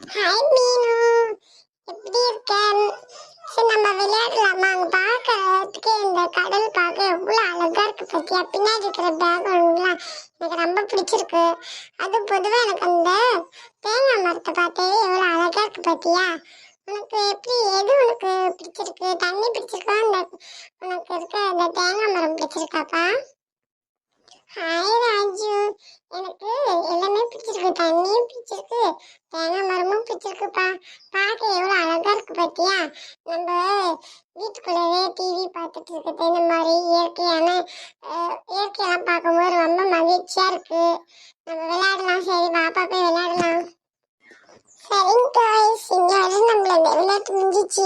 Hi மீனு, எப்படி இருக்க? சரி, நம்ம விளையாடலாமா? அங்க பாக்கிறதுக்கு இந்த கடல் பார்க்க எவ்வளவு அழகா இருக்கு பத்தியா? பின்னாடி இருக்கிற பேக்ரவுண்ட்லாம் எனக்கு ரொம்ப பிடிச்சிருக்கு. அது பொதுவா எனக்கு அந்த தேங்காய் மரத்தை பார்த்தாவே எவ்வளவு அழகா இருக்கு பத்தியா? உனக்கு எப்படி, எது உனக்கு பிடிச்சிருக்கு? தண்ணி பிடிச்சிருக்கா, அந்த உனக்கு இருக்க அந்த தேங்காய் மரம் பிடிச்சிருக்காப்பா? ஹாய் ராஜு, எனக்கு எல்லாமே பிடிச்சிருக்கு. தண்ணியும் பிடிச்சிருக்கு, தேங்காய் மரமும் பிடிச்சிருக்குப்பா. பார்க்க எவ்வளோ அழகா இருக்கு பத்தியா? நம்ம வீட்டுக்குள்ளவே டிவி பார்த்துட்டு இருக்குது இந்த மாதிரி இயற்கையெல்லாம் பார்க்கும்போது ரொம்ப மகிழ்ச்சியா இருக்கு. நம்ம விளையாடலாம். சரி, பாப்பா போய் விளையாடலாம். சரிங்க guys, இன்னொரு நம்மள இந்த விளையாட்டு முடிஞ்சிச்சு.